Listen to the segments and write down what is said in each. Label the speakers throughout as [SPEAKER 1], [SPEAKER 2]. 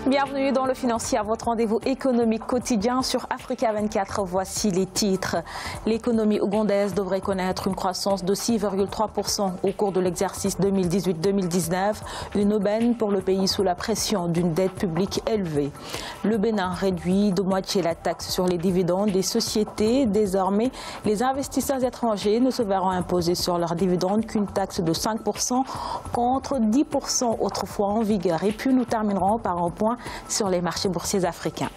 [SPEAKER 1] Bienvenue dans le Financier, votre rendez-vous économique quotidien sur Africa 24. Voici les titres. L'économie ougandaise devrait connaître une croissance de 6,3% au cours de l'exercice 2018-2019, une aubaine pour le pays sous la pression d'une dette publique élevée. Le Bénin réduit de moitié la taxe sur les dividendes des sociétés. Désormais, les investisseurs étrangers ne se verront imposer sur leurs dividendes qu'une taxe de 5% contre 10% autrefois en vigueur. Et puis nous terminerons par un point sur les marchés boursiers africains.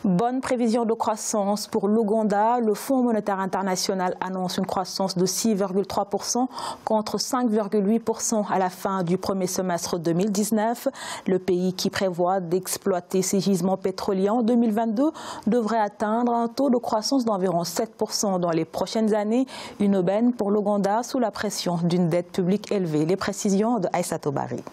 [SPEAKER 1] Bonne prévision de croissance pour l'Ouganda. Le Fonds monétaire international annonce une croissance de 6,3% contre 5,8% à la fin du premier semestre 2019. Le pays qui prévoit d'exploiter ses gisements pétroliers en 2022 devrait atteindre un taux de croissance d'environ 7% dans les prochaines années. Une aubaine pour l'Ouganda sous la pression d'une dette publique élevée. Les précisions de Aïssatou Bari.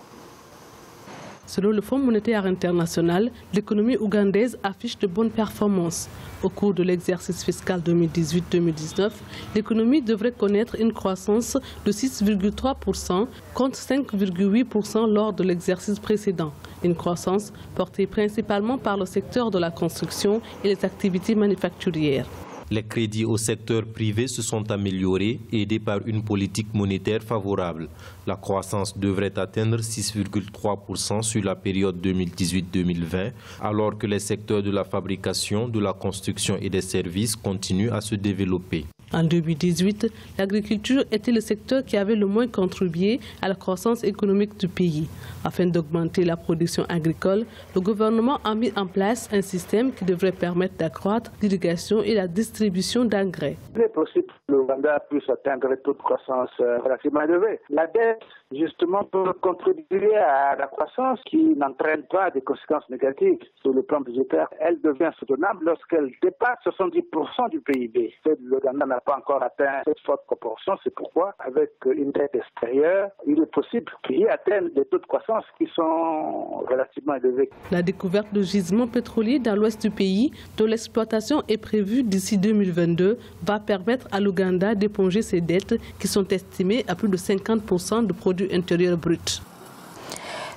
[SPEAKER 2] Selon le Fonds monétaire international, l'économie ougandaise affiche de bonnes performances. Au cours de l'exercice fiscal 2018-2019, l'économie devrait connaître une croissance de 6,3% contre 5,8% lors de l'exercice précédent. Une croissance portée principalement par le secteur de la construction et les activités manufacturières.
[SPEAKER 3] Les crédits au secteur privé se sont améliorés, aidés par une politique monétaire favorable. La croissance devrait atteindre 6,3% sur la période 2018-2020, alors que les secteurs de la fabrication, de la construction et des services continuent à se développer.
[SPEAKER 2] En 2018, l'agriculture était le secteur qui avait le moins contribué à la croissance économique du pays. Afin d'augmenter la production agricole, le gouvernement a mis en place un système qui devrait permettre d'accroître l'irrigation et la distribution d'engrais.
[SPEAKER 4] Il est possible que l'Ouganda puisse atteindre un taux de croissance relativement élevé. La dette, justement, peut contribuer à la croissance qui n'entraîne pas des conséquences négatives sur le plan budgétaire. Elle devient soutenable lorsqu'elle dépasse 70% du PIB. L'Ouganda n'a pas encore atteint cette forte proportion. C'est pourquoi, avec une dette extérieure, il est possible qu'il atteigne des taux de croissance qui sont relativement élevés.
[SPEAKER 2] La découverte de gisements pétroliers dans l'ouest du pays, dont l'exploitation est prévue d'ici 2022, va permettre à l'Ouganda d'éponger ses dettes qui sont estimées à plus de 50% du produit intérieur brut.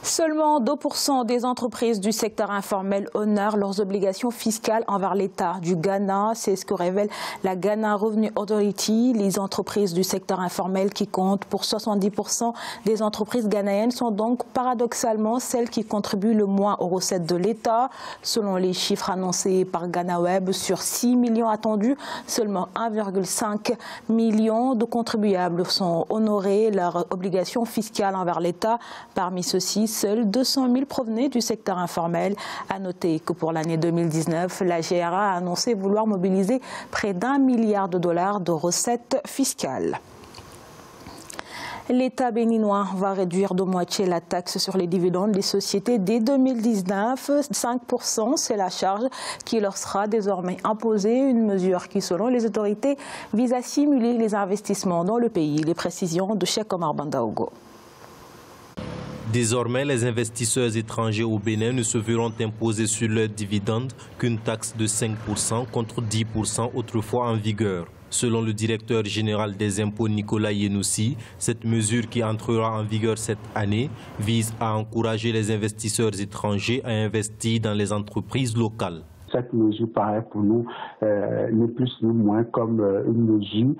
[SPEAKER 1] Seulement 2% des entreprises du secteur informel honorent leurs obligations fiscales envers l'État du Ghana. C'est ce que révèle la Ghana Revenue Authority. Les entreprises du secteur informel qui comptent pour 70% des entreprises ghanéennes sont donc paradoxalement celles qui contribuent le moins aux recettes de l'État. Selon les chiffres annoncés par GhanaWeb, sur 6 millions attendus, seulement 1,5 million de contribuables sont honorés leurs obligations fiscales envers l'État. Parmi ceux-ci, seuls 200 000 provenaient du secteur informel. À noter que pour l'année 2019, la GRA a annoncé vouloir mobiliser près d'1 milliard de dollars de recettes fiscales. L'État béninois va réduire de moitié la taxe sur les dividendes des sociétés dès 2019. 5%, c'est la charge qui leur sera désormais imposée. Une mesure qui, selon les autorités, vise à stimuler les investissements dans le pays. Les précisions de Cheikh Omar Bandaogo.
[SPEAKER 3] Désormais, les investisseurs étrangers au Bénin ne se verront imposer sur leurs dividendes qu'une taxe de 5% contre 10% autrefois en vigueur. Selon le directeur général des impôts Nicolas Yenoussi, cette mesure qui entrera en vigueur cette année vise à encourager les investisseurs étrangers à investir dans les entreprises locales.
[SPEAKER 5] Cette mesure paraît pour nous ni plus ni moins comme une mesure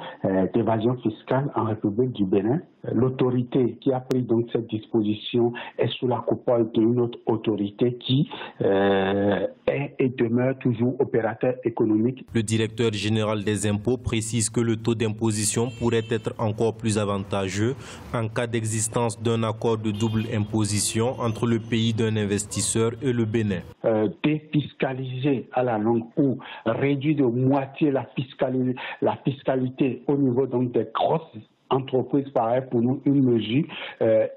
[SPEAKER 5] d'évasion fiscale en République du Bénin. L'autorité qui a pris donc cette disposition est sous la coupole d'une autre autorité qui est et demeure toujours opérateur économique.
[SPEAKER 3] Le directeur général des impôts précise que le taux d'imposition pourrait être encore plus avantageux en cas d'existence d'un accord de double imposition entre le pays d'un investisseur et le Bénin.
[SPEAKER 5] Défiscaliser à la longue ou réduire de moitié la fiscalité au niveau donc des grosses entreprises paraît pour nous une mesure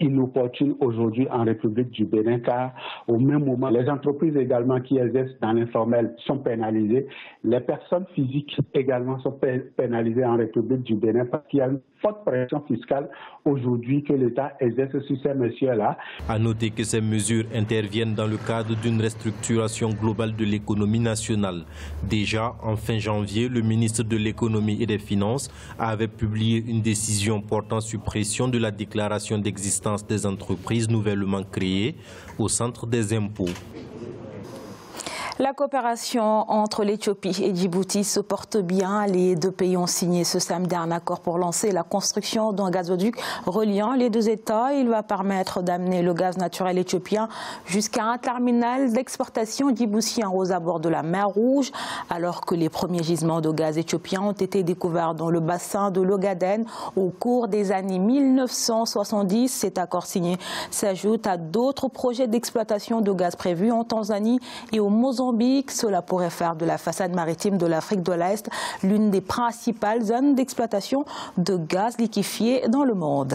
[SPEAKER 5] inopportune aujourd'hui en République du Bénin, car au même moment, les entreprises également qui exercent dans l'informel sont pénalisées. Les personnes physiques également sont pénalisées en République du Bénin parce qu'il y a une forte pression fiscale aujourd'hui que l'État exerce sur ces messieurs-là.
[SPEAKER 3] À noter que ces mesures interviennent dans le cadre d'une restructuration globale de l'économie nationale. Déjà, en fin janvier, le ministre de l'économie et des finances avait publié une décision décision portant suppression de la déclaration d'existence des entreprises nouvellement créées au centre des impôts.
[SPEAKER 1] La coopération entre l'Éthiopie et Djibouti se porte bien. Les deux pays ont signé ce samedi un accord pour lancer la construction d'un gazoduc reliant les deux États. Il va permettre d'amener le gaz naturel éthiopien jusqu'à un terminal d'exportation djiboutien aux abords de la mer Rouge, alors que les premiers gisements de gaz éthiopiens ont été découverts dans le bassin de l'Ogaden au cours des années 1970. Cet accord signé s'ajoute à d'autres projets d'exploitation de gaz prévus en Tanzanie et au Mozambique. Cela pourrait faire de la façade maritime de l'Afrique de l'Est l'une des principales zones d'exploitation de gaz liquéfié dans le monde.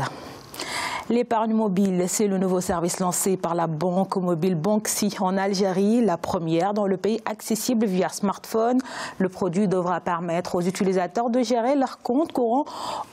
[SPEAKER 1] L'épargne mobile, c'est le nouveau service lancé par la banque mobile Banksy en Algérie, la première dans le pays accessible via smartphone. Le produit devra permettre aux utilisateurs de gérer leurs comptes courants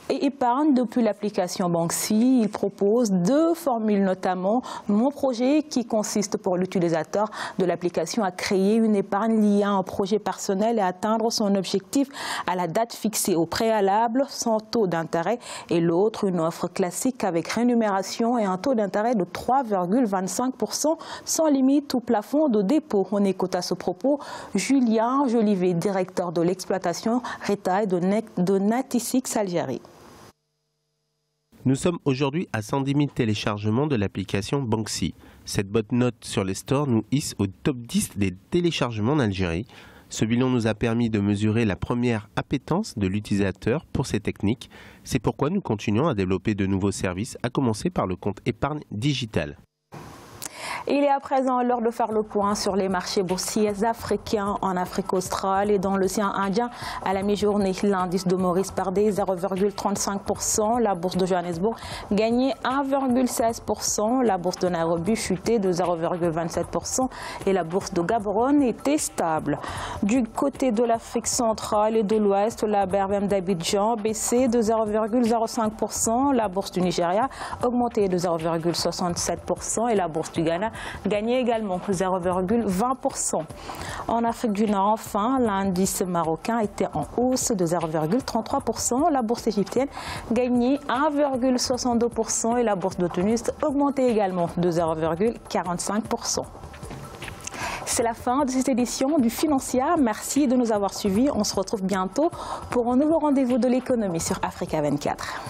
[SPEAKER 1] et épargne depuis l'application Banksy. Il propose deux formules, notamment Mon projet, qui consiste pour l'utilisateur de l'application à créer une épargne liée à un projet personnel et atteindre son objectif à la date fixée au préalable sans taux d'intérêt, et l'autre, une offre classique avec rémunération et un taux d'intérêt de 3,25% sans limite ou plafond de dépôt. On écoute à ce propos Julien Jolivet, directeur de l'exploitation retail de Natixis Algérie.
[SPEAKER 6] Nous sommes aujourd'hui à 110 000 téléchargements de l'application Banksy. Cette bonne note sur les stores nous hisse au top 10 des téléchargements en Algérie. Ce bilan nous a permis de mesurer la première appétence de l'utilisateur pour ces techniques. C'est pourquoi nous continuons à développer de nouveaux services, à commencer par le compte épargne digital.
[SPEAKER 1] Il est à présent l'heure de faire le point sur les marchés boursiers africains en Afrique australe et dans l'océan Indien. À la mi-journée, l'indice de Maurice perdait 0,35%, la bourse de Johannesburg gagnait 1,16%, la bourse de Nairobi chutait de 0,27% et la bourse de Gaborone était stable. Du côté de l'Afrique centrale et de l'Ouest, la BRBM d'Abidjan baissait de 0,05%, la bourse du Nigeria augmentait de 0,67% et la bourse du Ghana gagnait également 0,20%. En Afrique du Nord, enfin, l'indice marocain était en hausse de 0,33%. La bourse égyptienne gagnait 1,62% et la bourse de Tunis augmentait également de 0,45%. C'est la fin de cette édition du Financière. Merci de nous avoir suivis. On se retrouve bientôt pour un nouveau rendez-vous de l'économie sur Africa 24.